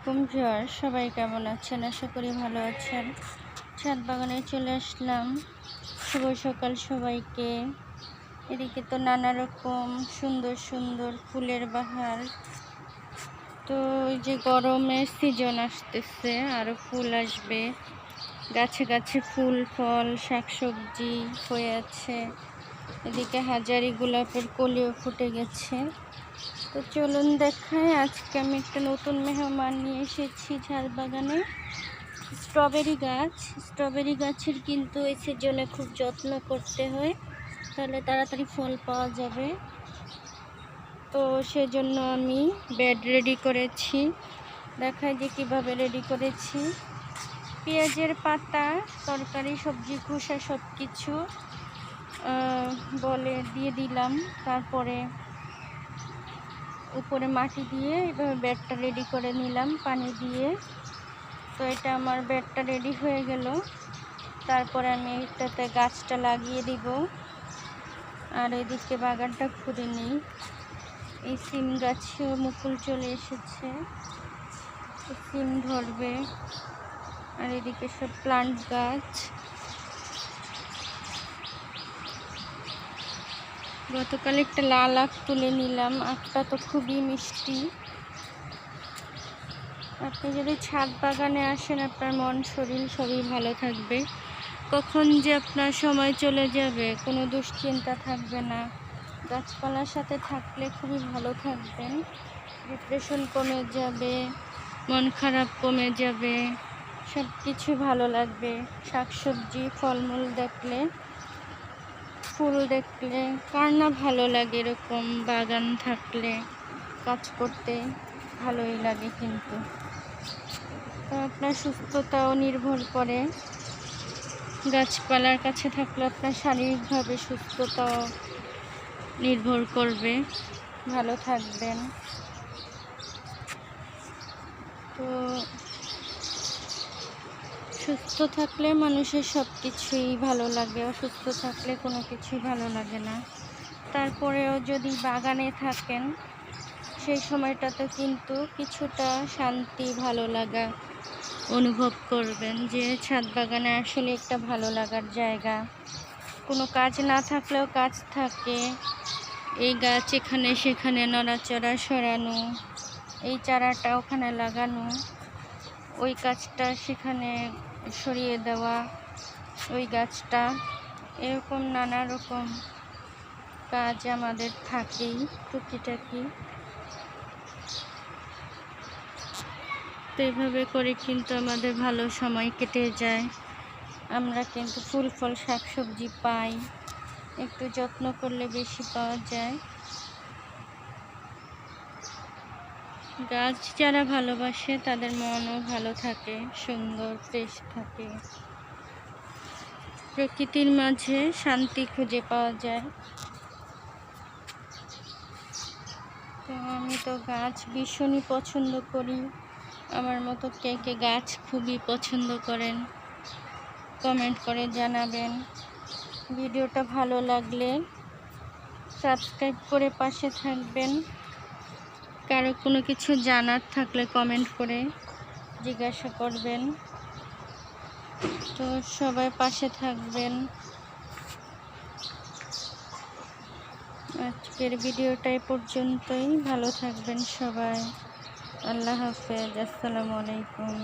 আলাইকুম ভিউয়ার্স, সবাই কেমন আছেন? আশা করি ভালো আছেন। ছাদ বাগানে চলে আসলাম। শুভ সকাল সবাইকে। এদিকে তো নানা রকম সুন্দর সুন্দর ফুলের বাহার। তো ওই যে গরমের সিজন আসতেছে, আরও ফুল আসবে। গাছে গাছে ফুল ফল শাকসবজি হয়ে আছে। এদিকে হাজারি গোলাপের কলিও ফুটে গেছে। তো চলুন দেখায়, আজকে আমি একটা নতুন মেহমান নিয়ে এসেছি ছাদ বাগানে। স্ট্রবেরি গাছের কিন্তু এই সিজনে খুব যত্ন করতে হয়, তাহলে তাড়াতাড়ি ফল পাওয়া যাবে। তো সেজন্য আমি বেড রেডি করেছি। দেখাই যে কিভাবে রেডি করেছি। পেঁয়াজের পাতা, তরকারি সবজি খোসা সব কিছু বলে দিয়ে দিলাম। তারপরে উপরে মাটি দিয়ে এভাবে বেডটা রেডি করে নিলাম পানি দিয়ে। তো এটা আমার বেডটা রেডি হয়ে গেল। তারপরে আমি এটাতে গাছটা লাগিয়ে দিব। আর এদিকে বাগানটা ঘুরে নিই। এই সিম গাছেও মুকুল চলে এসেছে, সিম ধরবে। আর এদিকে সব প্লান্ট গাছ। গতকাল একটা লাল আখ তুলে নিলাম, আখটা তো খুবই মিষ্টি। আপনি যদি ছাদ বাগানে আসেন, আপনার মন শরীর সবই ভালো থাকবে। কখন যে আপনার সময় চলে যাবে কোনো দুশ্চিন্তা থাকবে না। গাছপালার সাথে থাকলে খুবই ভালো থাকবেন। ডিপ্রেশন কমে যাবে, মন খারাপ কমে যাবে, সব কিছু ভালো লাগবে। শাকসবজি ফলমূল দেখলে, ফুল দেখলে কার না ভালো লাগে? এরকম বাগান থাকলে কাজ করতে ভালোই লাগে। কিন্তু তো আপনার সুস্থতাও নির্ভর করে। গাছপালার কাছে থাকলে আপনার শারীরিকভাবে সুস্থতাও নির্ভর করবে, ভালো থাকবেন। তো সুস্থ থাকলে মানুষের সব কিছুই ভালো লাগে, অসুস্থ থাকলে কোনো কিছুই ভালো লাগে না। তারপরেও যদি বাগানে থাকেন, সেই সময়টাতে কিন্তু কিছুটা শান্তি ভালো লাগা অনুভব করবেন, যে ছাদ বাগানে আসলে একটা ভালো লাগার জায়গা। কোনো কাজ না থাকলেও কাজ থাকে। এই গাছ এখানে সেখানে নড়াচড়া সরানো, এই চারাটা ওখানে লাগানো, ওই গাছটা সেখানে সরিয়ে দেওয়া, ওই গাছটা, এরকম নানা রকম কাজ আমাদের থাকেই টুকিটাকি। তো এইভাবে করে কিন্তু আমাদের ভালো সময় কেটে যায়। আমরা কিন্তু ফুল ফল শাকসবজি পাই, একটু যত্ন করলে বেশি পাওয়া যায়। গাছ যারা ভালোবাসে তাদের মনও ভালো থাকে, সুন্দর ফ্রেশ থাকে। প্রকৃতির মাঝে শান্তি খুঁজে পাওয়া যায়। তো আমি তো গাছ ভীষণই পছন্দ করি। আমার মতো কে কে গাছ খুবই পছন্দ করেন কমেন্ট করে জানাবেন। ভিডিওটা ভালো লাগলে সাবস্ক্রাইব করে পাশে থাকবেন। কারো কোনো কিছু জানার থাকলে কমেন্ট করে জিজ্ঞাসা করবেন। তো সবাই পাশে থাকবেন। আজকের ভিডিওটা এ পর্যন্তই। ভালো থাকবেন সবাই। আল্লাহ হাফেজ। আসসালামু আলাইকুম।